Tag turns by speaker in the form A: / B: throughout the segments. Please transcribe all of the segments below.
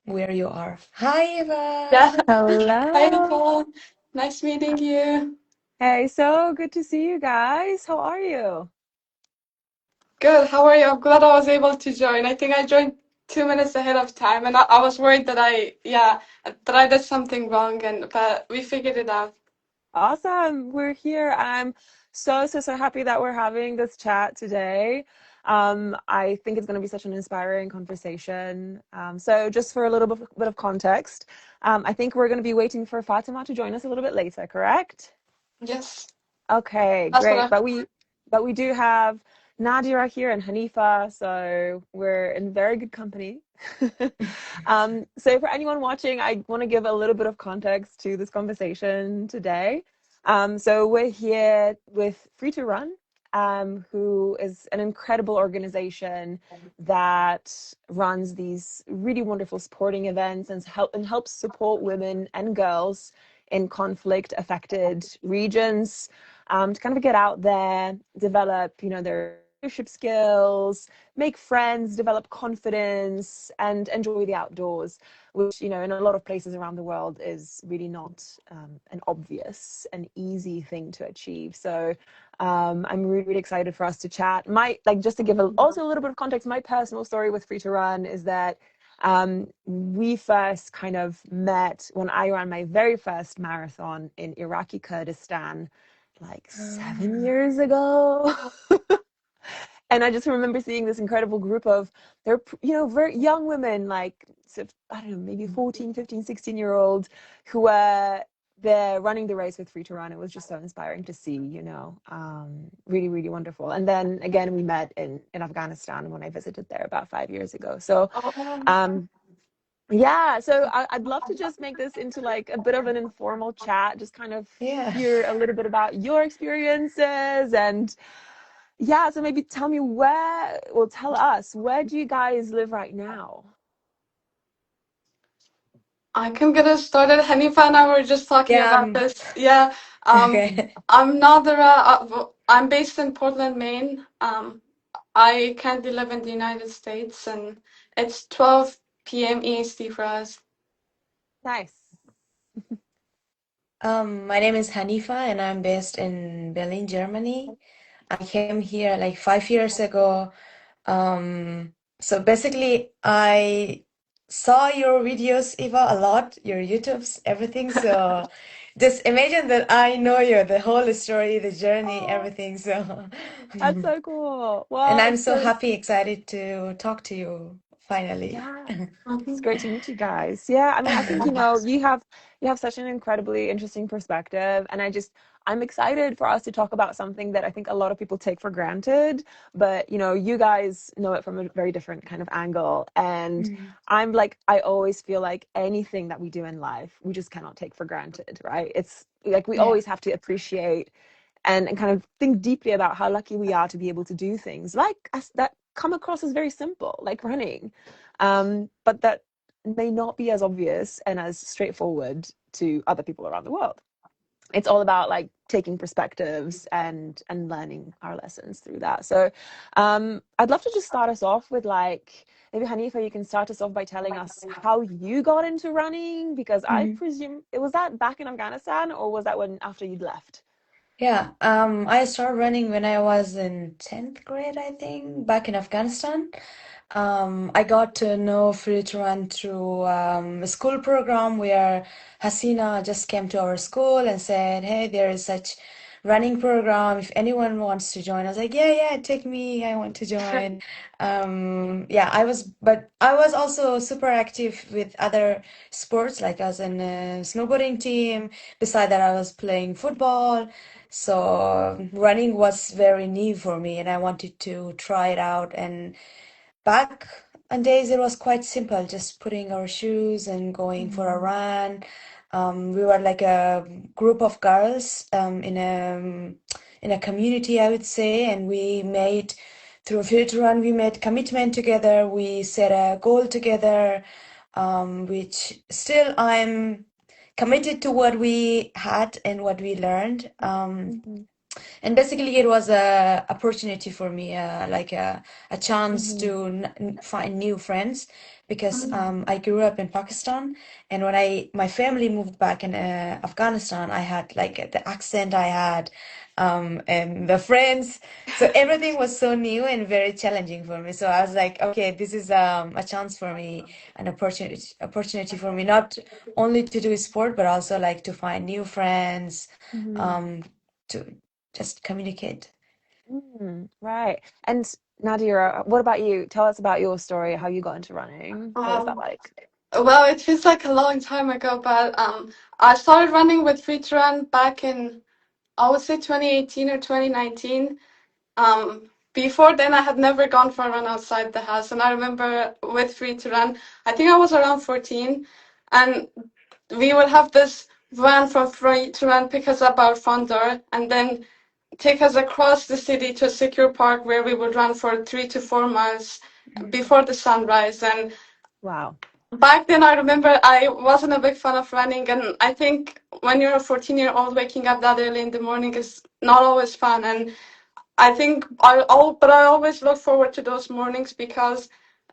A: where you are. Hi, Eva.
B: Yeah. Hi,
C: Hello.
B: Hanifa. Nice meeting you.
C: Hey, so good to see you guys. How are you?
B: Good. How are you? I'm glad I was able to join. I think I joined 2 minutes ahead of time, and I was worried that I did something wrong, but we figured it out.
C: Awesome. We're here. I'm so happy that we're having this chat today. I think it's going to be such an inspiring conversation. So just for a little bit of context, I think we're going to be waiting for Fatima to join us a little bit later, correct?
B: Yes,
C: Okay,
B: that's what
C: great.
B: I.
C: But we do have Nadira here and Hanifa, so we're in very good company. So for anyone watching, I want to give a little bit of context to this conversation today. So we're here with Free to Run, who is an incredible organization that runs these really wonderful sporting events and helps support women and girls in conflict affected regions to kind of get out there, develop, their leadership skills, make friends, develop confidence, and enjoy the outdoors, which, in a lot of places around the world is really not an obvious and easy thing to achieve. So I'm really excited for us to chat. Just to give also a little bit of context, my personal story with Free to Run is that we first kind of met when I ran my very first marathon in Iraqi Kurdistan like 7 years ago. And I just remember seeing this incredible group of very young women, like sort of, I don't know, maybe 14, 15, 16-year olds who were there running the race with Free to Run. It was just so inspiring to see, really, really wonderful. And then again, we met in Afghanistan when I visited there about 5 years ago. So
B: Oh,
C: um, yeah, so I'd love to just make this into like a bit of an informal chat, just kind of
A: Yeah.
C: hear a little bit about your experiences. And yeah, so maybe tell us, where do you guys live right now?
B: I can get us started. Hanifa and I were just talking
A: Yeah.
B: about this. Yeah. Um,
A: Okay.
B: I'm Nadira. I'm based in Portland, Maine. I currently live in the United States, and it's 12 p.m. EST for us.
C: Nice.
A: My name is Hanifa and I'm based in Berlin, Germany. I came here like 5 years ago. So basically, I saw your videos, Eva, a lot, your YouTubes, everything. So just imagine that I know you, the whole story, the journey,
C: Oh,
A: everything. So,
C: that's so cool.
A: and
C: Well,
A: I'm
C: it's
A: so
C: so
A: happy, excited to talk to you finally.
C: yeah. It's
B: Mhm.
C: great to meet you guys. Yeah, I mean, I think you have such an incredibly interesting perspective, and I'm excited for us to talk about something that I think a lot of people take for granted, but you guys know it from a very different kind of angle. And
A: Mm.
C: I always feel like anything that we do in life, we just cannot take for granted, right? It's like we
A: Yeah.
C: always have to appreciate and kind of think deeply about how lucky we are to be able to do things like us that come across as very simple, like running, but that may not be as obvious and as straightforward to other people around the world. It's all about like taking perspectives and learning our lessons through that. So I'd love to just start us off with like maybe Hanifa, you can start us off by telling us how you got into running, because I
A: Mhm.
C: presume it was that back in Afghanistan, or was that when after you'd left?
A: Yeah, I started running when I was in 10th grade, I think, back in Afghanistan. I got to know free to run through a school program where Hasina just came to our school and said, "Hey, there is such running program. If anyone wants to join," I was like, "Yeah, yeah, take me. I want to join." Yeah, but I was also super active with other sports, like I was in a snowboarding team. Beside that, I was playing football. So running was very new for me, and I wanted to try it out. And back on days, it was quite simple, just putting our shoes and going for a
C: Mm-hmm.
A: run. We were like a group of girls in a community, I would say, and we made through a field run. We made commitment together. We set a goal together, which still I'm committed to what we had and what we learned.
C: Mm-hmm.
A: And basically, it was a opportunity for me, like a chance
C: Mm-hmm.
A: to find new friends because I grew up in Pakistan, and when my family moved back in Afghanistan, I had like the accent I had, and the friends, so everything was so new and very challenging for me. So I was like, okay, this is a chance for me, an opportunity for me, not only to do sport, but also like to find new friends, um, to just communicate.
C: Right. And Nadira, what about you? Tell us about your story, how you got into running. What was that
B: Um,
C: like?
B: well, it feels like a long time ago, but I started running with Free to Run back in, I would say 2018 or 2019. Before then, I had never gone for a run outside the house, and I remember with Free to Run, I think I was around 14, and we would have this van from Free to Run pick us up our front door, and then take us across the city to a secure park where we would run for 3 to 4 miles before the sunrise. And
C: Wow.
B: back then, I remember I wasn't a big fan of running, and I think when you're a 14-year-old, waking up that early in the morning is not always fun. And I think but I always look forward to those mornings because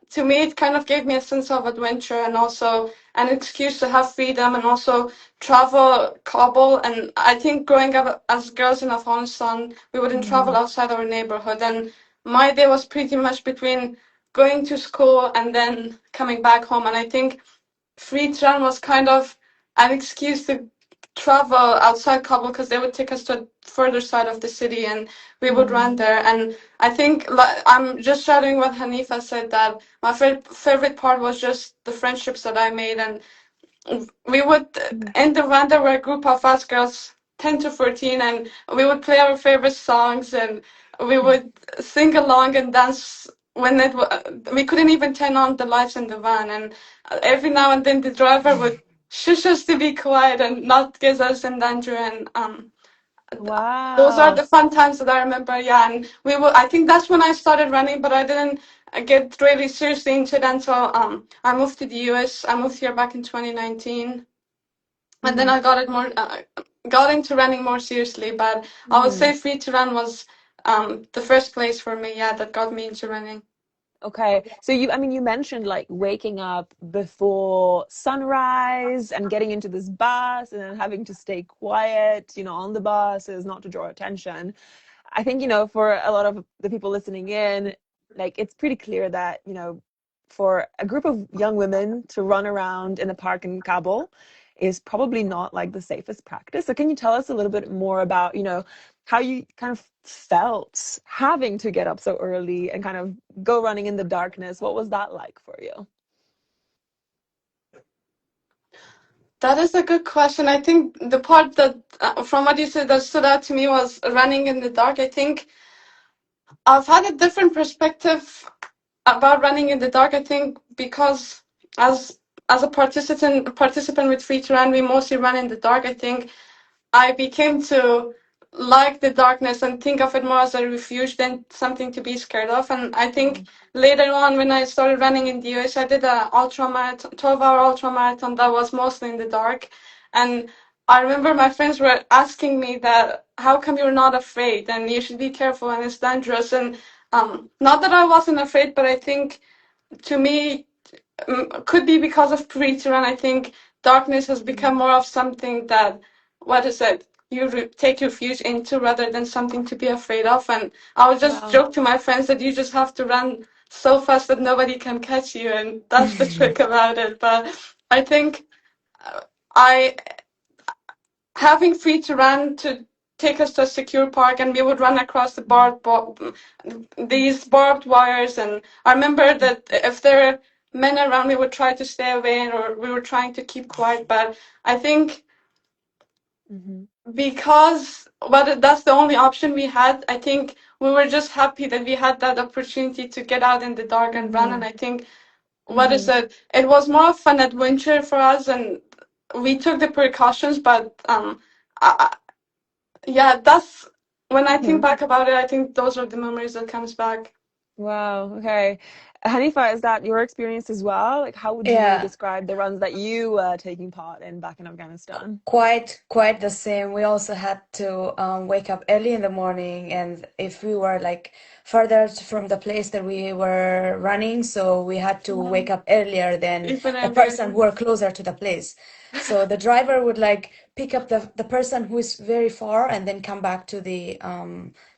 B: to me it kind of gave me a sense of adventure and also an excuse to have freedom and also travel Kabul. And I think growing up as girls in Afghanistan, we wouldn't travel
C: Mm,
B: outside our neighborhood, and my day was pretty much between going to school and then coming back home. And I think free run was kind of an excuse to travel outside Kabul because they would take us to a further side of the city and we would
C: mm,
B: run there. And I think I'm just shadowing what Hanifa said, that my favorite part was just the friendships that I made. And we would,
C: mm.
B: in the van, there were a group of us girls, 10 to 14, and we would play our favorite songs and we would sing along and dance when we couldn't even turn on the lights in the van. And every now and then the driver would shush us to be quiet and not get us in danger. And those are
C: Wow.
B: the fun times that I remember. Yeah, and I think that's when I started running, but I didn't get really seriously into it until I moved to the US. I moved here back in 2019, and then
C: Mm,
B: I got into running more seriously. But I would
C: mm.
B: say free to run was the first place for me, yeah, that got me into running.
C: Okay. So you mentioned like waking up before sunrise and getting into this bus and then having to stay quiet, on the bus is not to draw attention. I think, for a lot of the people listening in, like it's pretty clear that, for a group of young women to run around in a park in Kabul is probably not like the safest practice. So can you tell us a little bit more about, how you kind of felt having to get up so early and kind of go running in the darkness? What was that like for you?
B: That is a good question. I think the part that, from what you said, that stood out to me was running in the dark. I think I've had a different perspective about running in the dark. I think because as a participant with Free to Run, we mostly run in the dark. I think I became to like the darkness and think of it more as a refuge than something to be scared of. And I think
C: Mm,
B: later on, when I started running in the US, I did a ultra marathon, 12-hour ultra marathon that was mostly in the dark. And I remember my friends were asking me that, how come you're not afraid? And you should be careful and it's dangerous. And not that I wasn't afraid, but I think to me, could be because of Preacher, and I think darkness has become
C: mm.
B: more of something that, what is it, you take refuge into rather than something to be afraid of. And I would just
C: Wow.
B: joke to my friends that you just have to run so fast that nobody can catch you, and that's the trick about it. But I think I having free to run to take us to a secure park, and we would run across the these barbed wires. And I remember that if there were men around, we would try to stay away, or we were trying to keep quiet. But I think
C: Mm-hmm.
B: because that's the only option we had, I think we were just happy that we had that opportunity to get out in the dark and run.
C: Mm-hmm.
B: And I think, what is
C: Mm-hmm.
B: it, it was more of an adventure for us, and we took the precautions. But I, yeah, that's when I think
C: Mm-hmm.
B: back about it, I think those are the memories that comes back.
C: Wow. Okay. Hanifa, is that your experience as well? Like, how would you
A: Yeah.
C: describe the runs that you were taking part in back in Afghanistan?
A: Quite the same. We also had to wake up early in the morning, and if we were like further from the place that we were running, so we had to wake up earlier than
B: Even
A: the
B: earlier.
A: person who were closer to the place. So the driver would like pick up the person who is very far and then come back to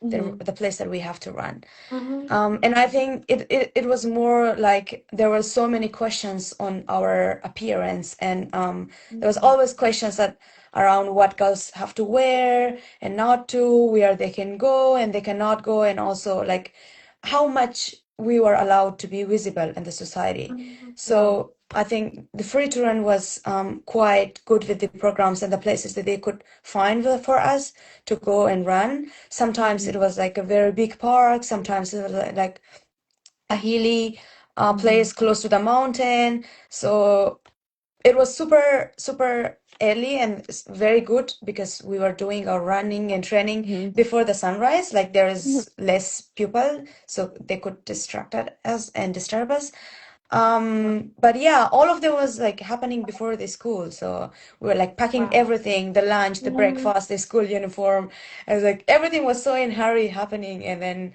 C: Hmm.
A: the place that we have to run.
B: Mm-hmm.
A: And I think it was more like there were so many questions on our appearance, and there was always questions that around what girls have to wear and not to, where they can go and they cannot go, and also like how much we were allowed to be visible in the society.
C: Wow.
A: So I think the free to run was quite good with the programs and the places that they could find for us to go and run. Sometimes it
C: Hmm.
A: was like a very big park, sometimes it was like a hilly
C: Hmm.
A: place close to the mountain. So it was super early and very good because we were doing our running and training
C: Hmm.
A: before the sunrise. Like there
C: Hmm.
A: is less people, so they could distract us and disturb us. But yeah, all of them was like happening before the school. So we were like packing
C: Wow.
A: everything, the lunch, the
B: Mm-hmm.
A: breakfast, the school uniform. I was like, everything was so in hurry happening. And then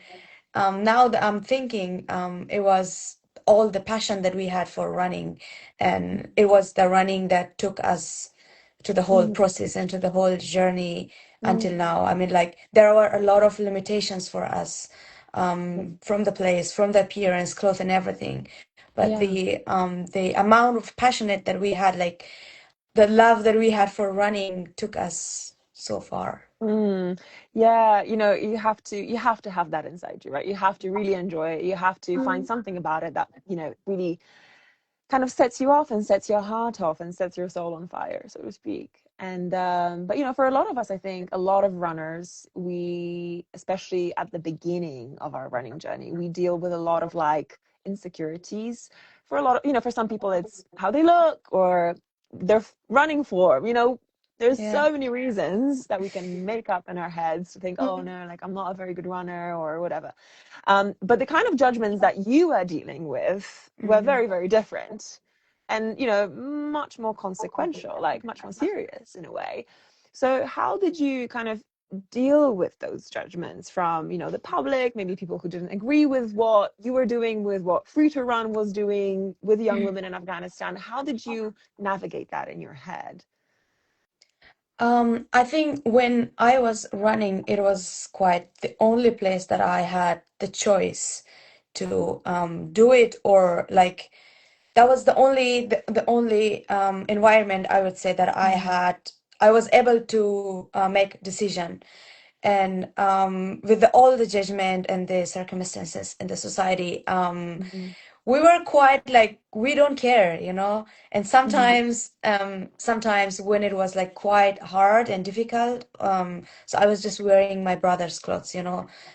A: now that I'm thinking, it was all the passion that we had for running, and it was the running that took us to the whole
C: Hmm.
A: process and to the whole journey until
C: Hmm.
A: now. I mean, like there were a lot of limitations for us, from the place, from the appearance, clothes, and everything. But
C: Yeah.
A: the amount of passionate that we had, like the love that we had for running, took us so far.
C: Mm. Yeah, you have to have that inside you, right? You have to really enjoy it. You have to find something about it that, really kind of sets you off and sets your heart off and sets your soul on fire, so to speak. And but for a lot of us, I think a lot of runners, we, especially at the beginning of our running journey, we deal with a lot of like insecurities. For a lot of, for some people, it's how they look or their running form. There's
A: Yeah.
C: so many reasons that we can make up in our heads to think, oh
B: Mm-hmm.
C: no, like I'm not a very good runner or whatever. But the kind of judgments that you were dealing with were
A: Hmm.
C: very, very different and, much more consequential, like much more serious in a way. So, how did you kind of deal with those judgments from, the public, maybe people who didn't agree with what you were doing, with what Free to Run was doing with young women in Afghanistan? How did you navigate that in your head?
A: I think when I was running, it was quite the only place that I had the choice to do it, or like that was the only environment I would say that
C: Mm-hmm.
A: I was able to make decision. And with all the judgment and the circumstances in the society,
C: Mm-hmm.
A: we were quite like we don't care. And
C: Mm-hmm.
A: sometimes when it was like quite hard and difficult, so I was just wearing my brother's clothes,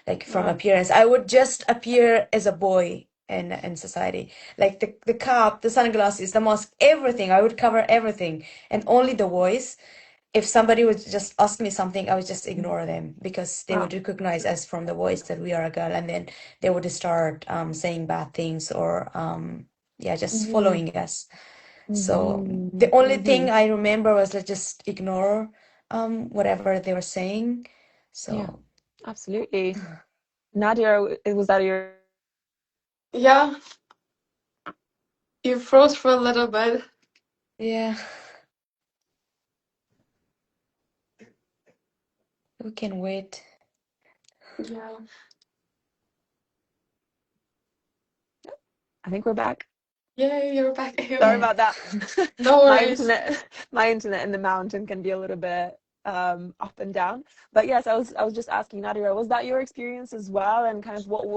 A: like from
C: Wow.
A: appearance. I would just appear as a boy in society, like the cap, the sunglasses, the mask, everything. I would cover everything, and only the voice. If somebody would just ask me something, I would just ignore them because they would
C: Wow.
A: recognize us from the voice that we are a girl, and then they would start saying bad things, or yeah, just
C: Mm-hmm.
A: following us. So
C: Mm-hmm.
A: the only
C: Mm-hmm.
A: thing I remember was like just ignore whatever they were saying.
C: Yeah,
A: So
C: absolutely. Nadia, was that your experience as well?
B: Yeah, you froze for a little bit.
A: yeah, we can wait.
B: Yeah.
C: I think we're back.
B: Yeah, you're back.
C: Sorry
A: Yeah.
C: about that.
B: No
C: My
B: worries.
C: internet, my internet in the mountain can be a little bit up and down. But yes, I was just asking Nadia, was that your experience as well? And kind of what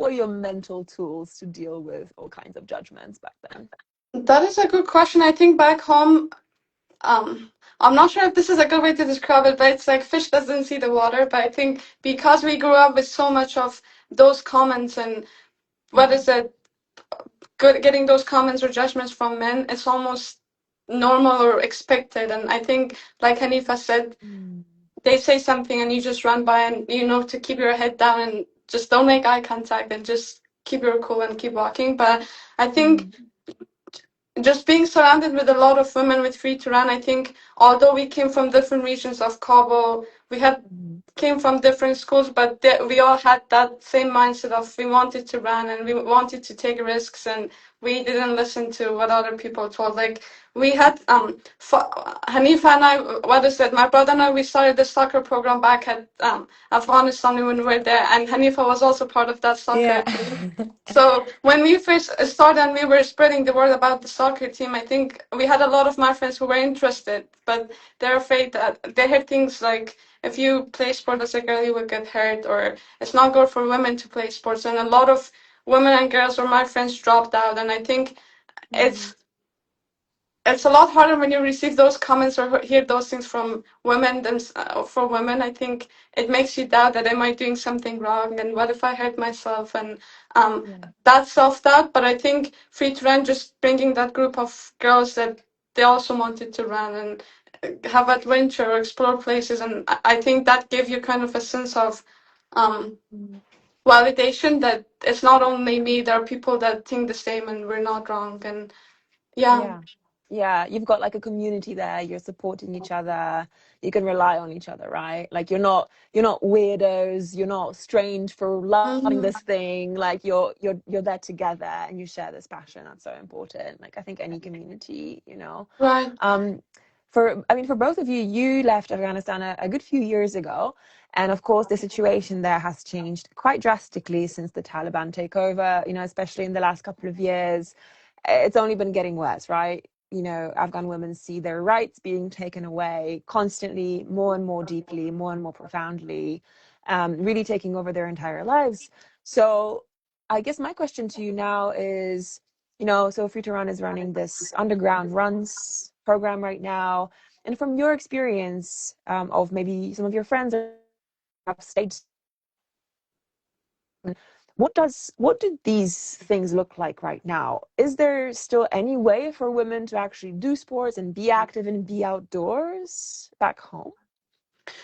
C: were your mental tools to deal with all kinds of judgments back then?
B: That is a good question. I think back home, I'm not sure if this is a good way to describe it, but it's like fish doesn't see the water. But I think because we grew up with so much of those comments and what is
A: Mhm.
B: it, good getting those comments or judgments from men, it's almost normal or expected. And I think, like Hanifa said,
C: Mm.
B: they say something and you just run by and to keep your head down and just don't make eye contact and just keep your cool and keep walking. But I think
C: Mm-hmm.
B: just being surrounded with a lot of women with free to run, I think although we came from different regions of Kabul, we had
C: Mm-hmm.
B: came from different schools, but we all had that same mindset of we wanted to run and we wanted to take risks, and we didn't listen to what other people told. Like we had Hanifa and I, what is it? My brother and I, we started the soccer program back at Afghanistan when we were there, and Hanifa was also part of that soccer
A: Yeah.
B: team. So when we first started and we were spreading the word about the soccer team, I think we had a lot of my friends who were interested, but they're afraid that they heard things like if you play sport as a girl, you will get hurt, or it's not good for women to play sports. And a lot of women and girls or my friends dropped out. And I think
C: Mm-hmm.
B: it's it's a lot harder when you receive those comments or hear those things from women than for women. I think it makes you doubt that am I doing something wrong and what if I hurt myself, and
C: Yeah.
B: that self doubt. But I think free to run just bringing that group of girls that they also wanted to run and have adventure or explore places, and I think that gave you kind of a sense of um,
C: Mm-hmm.
B: validation that it's not only me. There are people that think the same, and we're not wrong. And yeah.
C: Yeah. Yeah, you've got like a community there, you're supporting each other, you can rely on each other, right? Like you're not weirdos, you're not strange for loving
B: Mhm.
C: this thing. Like you're there together and you share this passion. That's so important. Like I think any community, you know.
B: Right.
C: Um for both of you, you left Afghanistan a good few years ago. And of course, the situation there has changed quite drastically since the Taliban takeover, you know, especially in the last couple of years. It's only been getting worse, right? You know, Afghan women see their rights being taken away constantly, more and more deeply, more and more profoundly, really taking over their entire lives. So I guess my question to you now is, you know, so Futuran is running this underground runs program right now. And from your experience of maybe some of your friends have stayed, what do these things look like right now? Is there still any way for women to actually do sports and be active and be outdoors back home?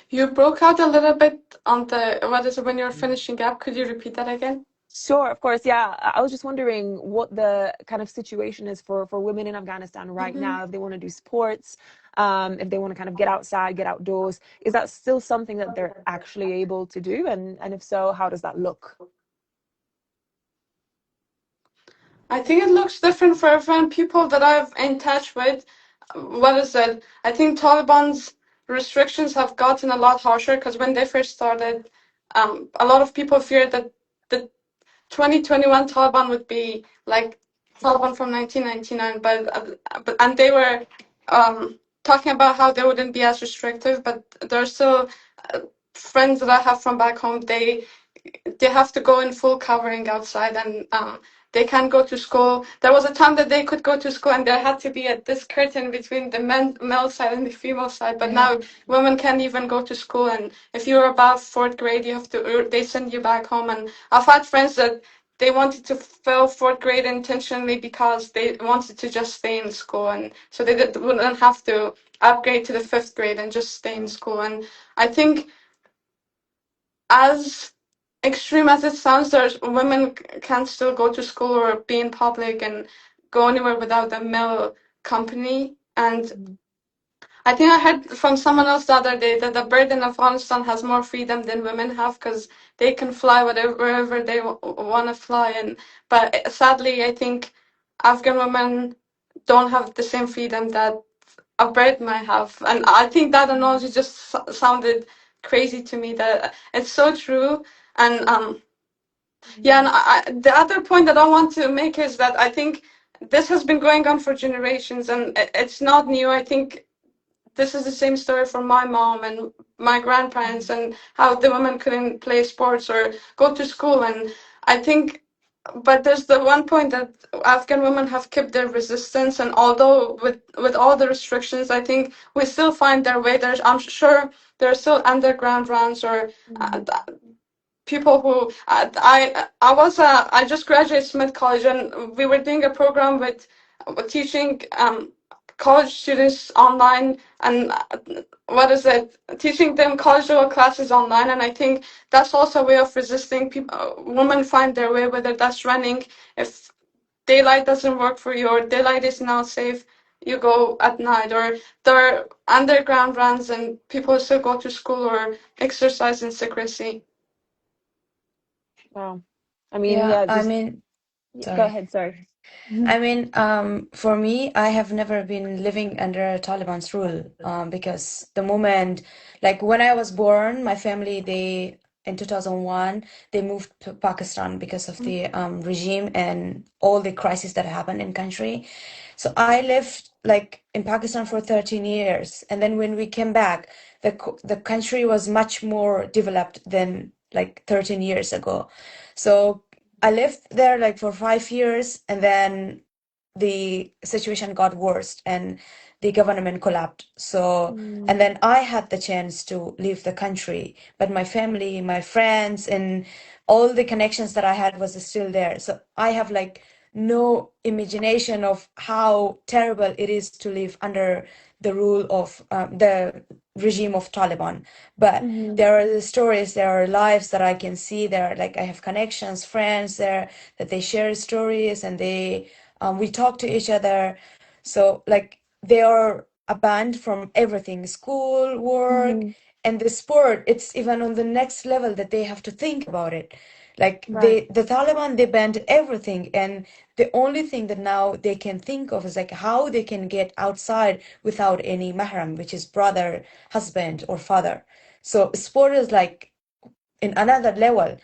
B: You broke out a little bit on the what is it when you're finishing up? Could you repeat that again?
C: Sure, of course. Yeah, I was just wondering what the kind of situation is for women in Afghanistan right
B: Hmm.
C: now, if they want to do sports, if they want to kind of get outside, get outdoors. Is that still something that they're actually able to do? And if so, how does that look?
B: I think it looks different for everyone. People that I've in touch with, what is it? I think Taliban's restrictions have gotten a lot harsher because when they first started, a lot of people feared that the 2021 Taliban would be like Taliban from 1999, but and they were talking about how they wouldn't be as restrictive, but there's still uh, friends that I have from back home. They have to go in full covering outside, and they can't go to school. There was a time that they could go to school and there had to be this curtain between the male side and the female side, but
A: Yeah.
B: now women can't even go to school, and if you're above fourth grade you have to, or they send you back home. And I've had friends that they wanted to fail fourth grade intentionally because they wanted to just stay in school, and so they wouldn't have to upgrade to the fifth grade and just stay in school. And I think as extreme as it sounds, there's women can still go to school or be in public and go anywhere without a male company. And
C: Mhm.
B: I think I heard from someone else the other day that the bird in Afghanistan has more freedom than women have because they can fly wherever they want to fly. And but sadly, I think Afghan women don't have the same freedom that a bird might have. And I think that analogy just sounded crazy to me. That it's so true. And yeah, and
C: Mhm.
B: the other point that I want to make is that I think this has been going on for generations, and it's not new. I think this is the same story for my mom and my grandparents, and how the women couldn't play sports or go to school. And I think, but there's the one point that Afghan women have kept their resistance, and although with all the restrictions, I think we still find their way. I'm sure there are still underground runs or uh,
C: Mhm.
B: people who I just graduated Smith College, and we were doing a program with teaching college students online, and what is it, teaching them college level classes online. And I think that's also a way of resisting people. Women find their way, whether that's running. If daylight doesn't work for you, or daylight is not safe, you go at night. Or there are underground runs, and people still go to school or exercise in secrecy.
C: Wow. I mean,
A: Yeah,
C: yeah,
A: I
C: just
A: mean,
C: go
A: sorry.
C: ahead, sorry.
A: I mean, for me, I have never been living under Taliban's rule, because the moment, like when I was born, my family, they, in 2001, they moved to Pakistan because of the regime and all the crises that happened in country. So I lived like in Pakistan for 13 years, and then when we came back, the country was much more developed than like 13 years ago. So I lived there like for 5 years, and then the situation got worse and the government collapsed. So, and
C: Mm,
A: then I had the chance to leave the country, but my family, my friends, and all the connections that I had was still there. So I have like no imagination of how terrible it is to live under the rule of the regime of Taliban. But
C: mhm,
A: there are the stories, there are lives that I can see there. Like I have connections, friends there that they share stories, and they we talk to each other. So like they are banned from everything, school, work,
C: mhm.
A: and the sport. It's even on the next level that they have to think about it. Like
C: Right.
A: the Taliban, they banned everything, and the only thing that now they can think of is like how they can get outside without any mahram, which is brother, husband, or father. So sport is like in another level,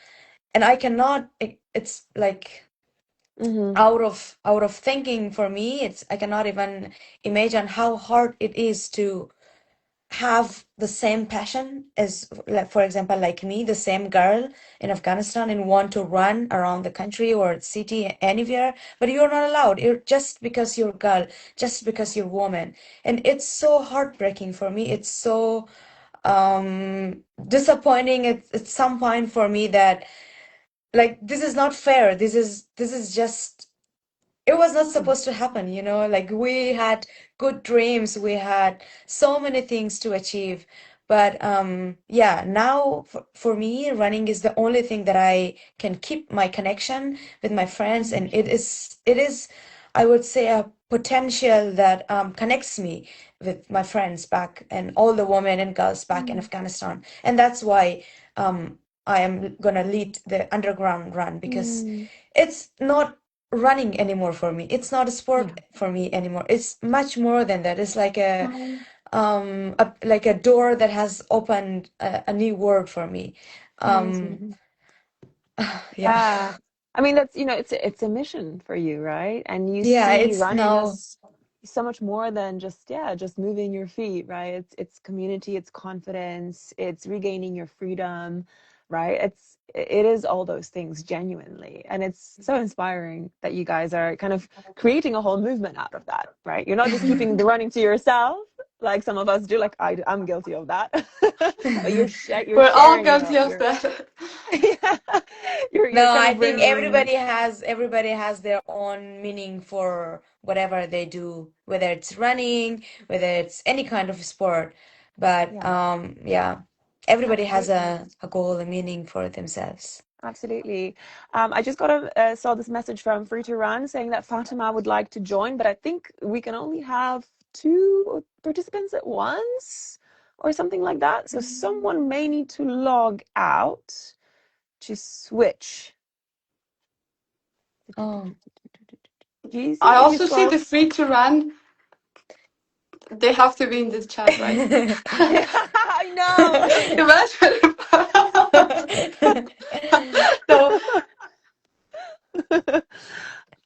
A: and I cannot. It's like
C: Mhm.
A: out of thinking for me. It's I cannot even imagine how hard it is to have the same passion as, like, for example, like me, the same girl in Afghanistan, and want to run around the country or city anywhere, but you're not allowed. You're just because you're girl, just because you're woman. And it's so heartbreaking for me. It's so disappointing at some point for me that like this is not fair. This is just it was not
C: Mm.
A: supposed to happen, like we had good dreams, we had so many things to achieve. But yeah, now for me, running is the only thing that I can keep my connection with my friends, and it is, I would say, a potential that connects me with my friends back and all the women and girls back in
C: Mm.
A: Afghanistan. And that's why I am gonna lead the underground run, because
C: Mm.
A: it's not running anymore for me. It's not a
C: Yeah.
A: sport for me anymore. It's much more than that. It's like a
B: Um,
A: like a door that has opened a new world for me. Um
C: Amazing.
A: yeah.
C: Yeah. I mean, that's, it's a mission for you, right? And you
A: Yeah,
C: see
A: it's
C: running
A: now.
C: as so much more than just, yeah, just moving your feet, right? It's community, it's confidence, it's regaining your freedom, right? It is all those things genuinely. And it's so inspiring that you guys are kind of creating a whole movement out of that, right? You're not just keeping the running to yourself, like some of us do, like I'm guilty of that. But you're
B: we're all
C: sharing
B: guilty of
C: your
B: that.
C: yeah, you're
A: No,
C: kind
A: I
C: of
A: think
C: bringing,
A: everybody has their own meaning for whatever they do, whether it's running, whether it's any kind of sport. But
C: yeah,
A: yeah, everybody has
C: absolutely,
A: a goal, a meaning for themselves.
C: absolutely. I just got saw this message from Free to Run saying that Fatima would like to join, but I think we can only have two participants at once or something like that. So someone may need to log out to switch.
A: Oh.
C: Do you
B: I
C: see if you
B: also see
C: scroll?
B: the free to run. They have to be in the chat, right?
C: Yeah, I know.
B: Imagine so.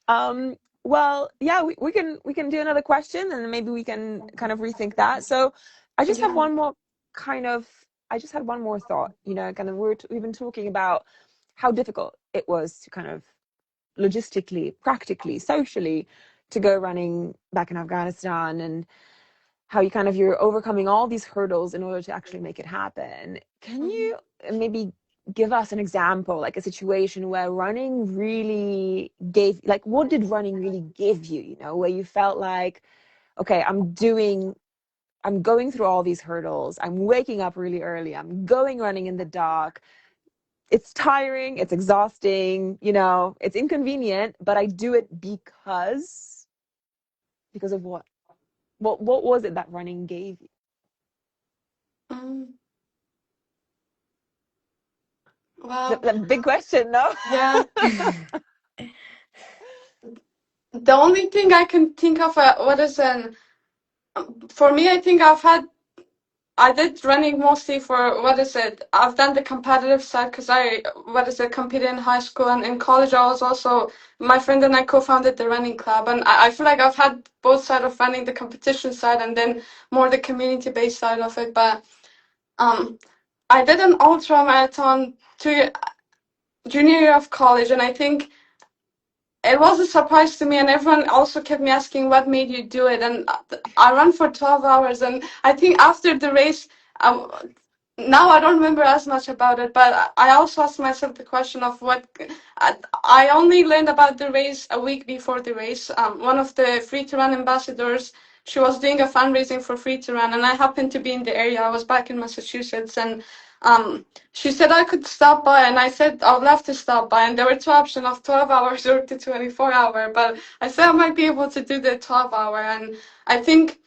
C: Um, well, yeah, we can do another question and maybe we can kind of rethink that. So I just have
B: Yeah.
C: one more kind of I just had one more thought, kind of we've been talking about how difficult it was to kind of logistically, practically, socially to go running back in Afghanistan and how you're overcoming all these hurdles in order to actually make it happen. Can you maybe give us an example, like a situation where running really gave, like, what did running really give you, where you felt like, okay, I'm going through all these hurdles. I'm waking up really early. I'm going running in the dark. It's tiring. It's exhausting. It's inconvenient, but I do it because of what? What was it that running gave you?
B: Um,
C: The,
B: well,
C: the big question, no?
B: yeah. The only thing I can think of, what is an for me, I think I did running mostly for, what is it? I've done the competitive side because competed in high school, and in college I was also, my friend and I co-founded the running club, and I feel like I've had both sides of running, the competition side and then more the community-based side of it. But um, I did an ultra marathon junior year of college, and I think it was a surprise to me, and everyone also kept me asking what made you do it. And I ran for 12 hours, and I think after the race, um, now I don't remember as much about it, but I also asked myself the question of what I only learned about the race a week before the race. One of the Free to Run ambassadors, she was doing a fundraising for Free to Run, and I happened to be in the area. I was back in Massachusetts, and she said I could stop by, and I said I would love to stop by. And there were two options of 12 hours or the 24-hour, but I said I might be able to do the 12-hour, and I think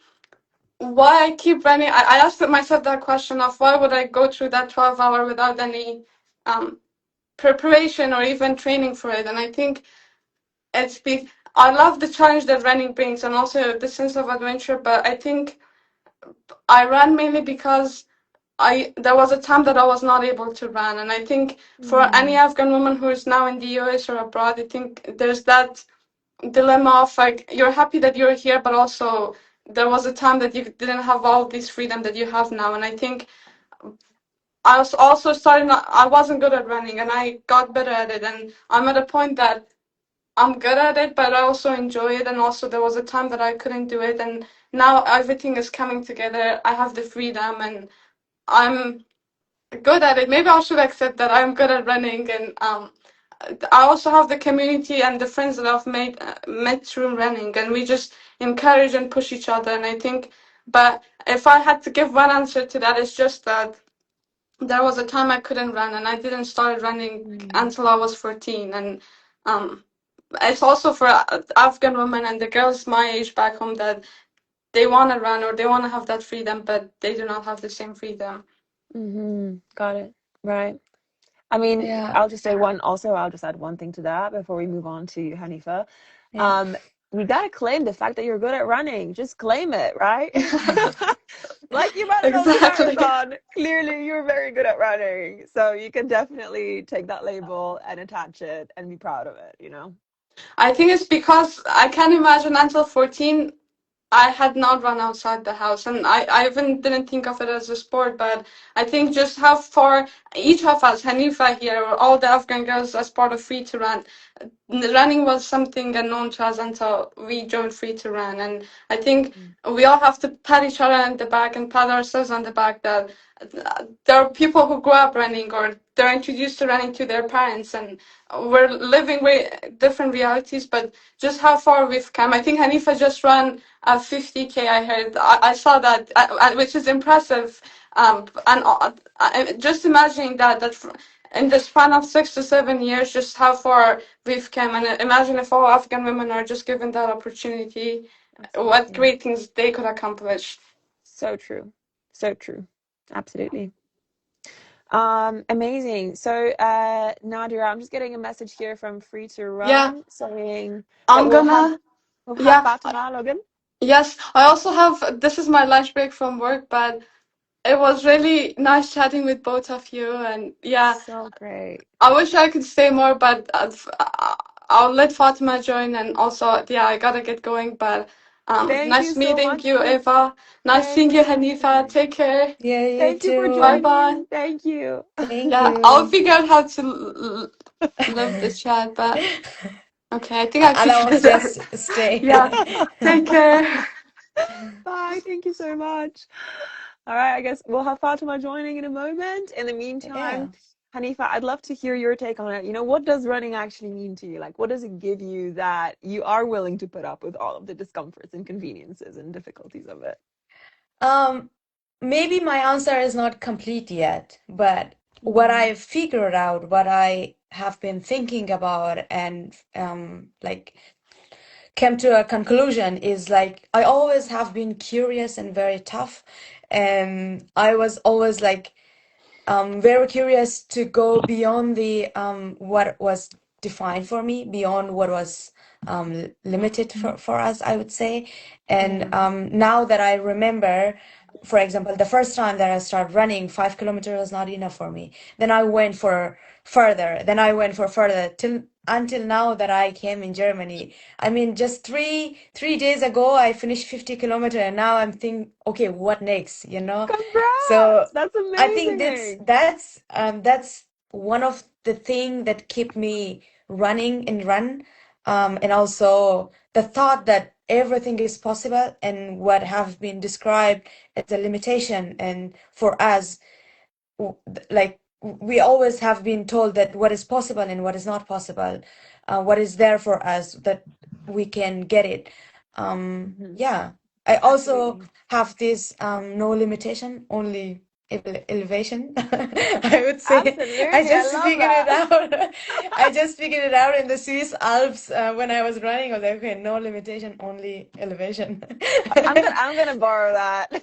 B: why I keep running, I asked myself that question of why would I go through that 12-hour without any um, preparation or even training for it. And I think I love the challenge that running brings and also the sense of adventure, but I think I ran mainly because there was a time that I was not able to run. And I think for any
C: Mm,
B: Afghan woman who is now in the US or abroad, I think there's that dilemma of like you're happy that you're here, but also there was a time that you didn't have all this freedom that you have now. And I think I was also starting. I wasn't good at running, and I got better at it. And I'm at a point that I'm good at it, but I also enjoy it. And also there was a time that I couldn't do it, and now everything is coming together. I have the freedom, and I'm good at it. Maybe I should accept that I'm good at running, and I also have the community and the friends that I've met through running, and we just encourage and push each other. And I think, but if I had to give one answer to that, it's just that there was a time I couldn't run, and I didn't start running
C: mm,
B: until I was 14. And um, it's also for Afghan women and the girls my age back home that they want to run or they want to have that freedom, but they do not have the same freedom.
C: got it. Right. I mean,
A: Yeah,
C: I'll just add one thing to that before we move on to Hanifa.
A: yeah.
C: Um, you gotta claim the fact that you're good at running. Just claim it, right? Like you ran an ultra
B: Exactly.
C: marathon. Clearly, you're very good at running. So you can definitely take that label and attach it and be proud of it?
B: I think it's because I can imagine until 14, I had not run outside the house, and I even didn't think of it as a sport. But I think just how far each of us, Hanifa here, or all the Afghan girls as part of Free to Run, running was something unknown to us until we joined Free to Run. And I think
C: Mm,
B: we all have to pat each other on the back and pat ourselves on the back that there are people who grow up running or they're introduced to running to their parents, and we're living very different realities, but just how far we've come. I think Hanifa just ran a 50K, I heard. I saw that, which is impressive. And just imagining that in the span of 6 to 7 years, just how far we've come. And imagine if all Afghan women are just given that opportunity, what
C: absolutely.
B: great things they could accomplish.
C: So true. So true. Absolutely. Amazing. So, Nadira, I'm just getting a message here from Free to
B: Yeah,
C: Run saying that
B: I'm gonna,
C: we'll have
B: yeah,
C: Fatima Logan.
B: yes. I also have, this is my lunch break from work, but it was really nice chatting with both of you. And yeah,
C: So great.
B: I wish I could stay more, but I'll let Fatima join. And also, yeah, I gotta get going. But
C: Thank you
B: nice
C: so
B: meeting
C: much
B: you,
C: for
B: Eva. Nice
C: thank
B: seeing
C: you
B: you,
C: so much for
B: Hanifa.
C: joining.
B: Take care.
A: Yeah, you
C: Thank you for
B: Bye
A: too.
C: joining
B: bye.
C: in. Thank you.
A: Thank
B: Yeah, I'll
A: you.
B: figure out how to leave the chat, but okay, I think I figured
A: Otherwise,
B: it out.
A: just stay.
B: Yeah, take care.
C: Bye. Thank you so much. All right, I guess we'll have Fatima joining in a moment. In the
A: Yeah.
C: meantime, Hanifa, I'd love to hear your take on it. What does running actually mean to you? Like, what does it give you that you are willing to put up with all of the discomforts, inconveniences, and difficulties of it?
A: Um, Maybe my answer is not complete yet, but what
C: Mm-hmm.
A: I figured out, what I have been thinking about, and like came to a conclusion is like I always have been curious and very tough, and I was always like very curious to go beyond the what was defined for me, beyond what was limited for us, I would say. And
C: Mm.
A: now that I remember, for example, the first time that I started running, 5 kilometers was not enough for me. Then I went for further. Then I went for further till until now that I came in Germany. I mean, just three days ago, I finished 50 kilometer, and now I'm thinking, okay, what next? So
C: Congrats! That's
A: I think that's
C: amazing.
A: that's that's one of the thing that keep me running and run, and also the thought that everything is possible and what have been described as a limitation. And for us, like we always have been told that what is possible and what is not possible, what is there for us that we can get it.
C: Mhm.
A: Yeah, I also
C: Absolutely.
A: have this no limitation, only elevation. I would say I
C: Absolutely. I
A: just
C: love
A: figured it
C: that.
A: out. I just figured it out in the Swiss Alps when I was running. I was like, okay, no limitation, only elevation.
C: I'm gonna borrow that.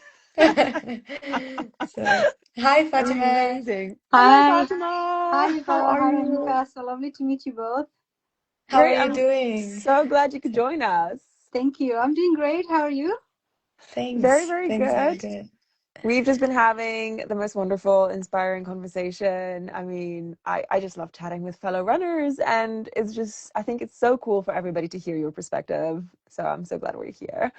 A: So, hi, Fatima.
C: Amazing. Hello,
D: Hi, hi,
C: Fatima. How
D: River.
C: are
D: Hi,
C: you?
D: Hanifa. So lovely to meet you both.
A: How are
C: Great.
A: you
C: I'm
A: doing?
C: so glad you could join us.
D: Thank you. I'm doing great. How are you?
C: Very,
A: Thanks.
C: very
A: Thanks, I'm
C: good.
A: good.
C: We've just been having the most wonderful, inspiring conversation. I mean, I just love chatting with fellow runners, and I think it's so cool for everybody to hear your perspective. So I'm so glad we're here.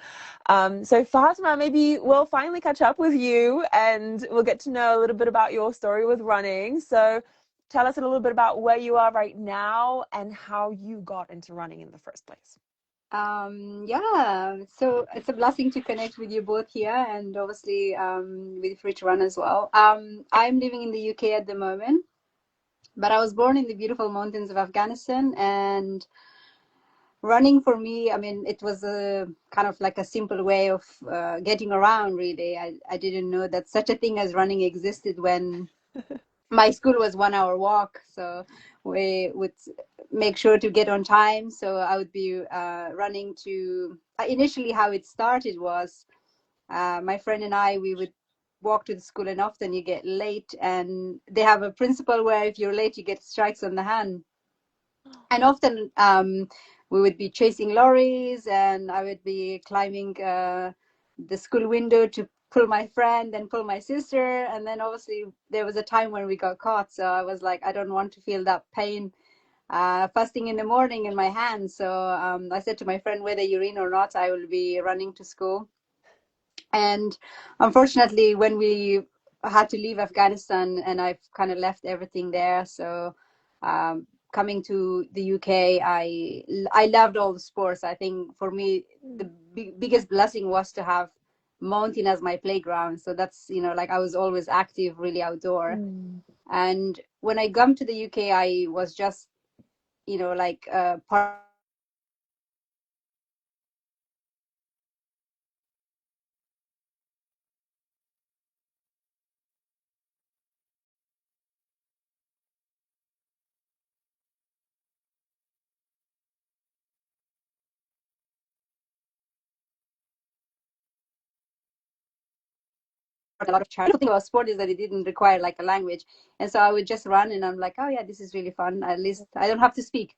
C: So, Fatima, maybe we'll finally catch up with you and we'll get to know a little bit about your story with running. So, tell us a little bit about where you are right now and how you got into running in the first place.
D: Yeah, so it's a blessing to connect with you both here and obviously with Rich Run as well. I'm living in the UK at the moment, but I was born in the beautiful mountains of Afghanistan, and running for me, I mean, it was a kind of like a simple way of getting around, really. I didn't know that such a thing as running existed when my school was 1 hour walk, so we would make sure to get on time. So I would be running to initially how it started was my friend and I, we would walk to the school, and often you get late, and they have a principle where if you're late you get strikes on the hand. And often we would be chasing lorries, and I would be climbing the school window to pull my friend and pull my sister. And then obviously there was a time when we got caught. So I was like, I don't want to feel that pain first thing in the morning in my hands. So I said to my friend, whether you're in or not, I will be running to school. And unfortunately, when we had to leave Afghanistan, and I've kind of left everything there, so coming to the UK, I loved all the sports. I think for me, the biggest blessing was to have mountain as my playground. So that's, like I was always active, really outdoor.
C: Mm.
D: And when I come to the UK, I was just, like part of a lot of charity organizations, and the thing about sport is that it didn't require like a language, and so I would just run, and I'm like, oh yeah, this is really fun. At least I don't have to speak.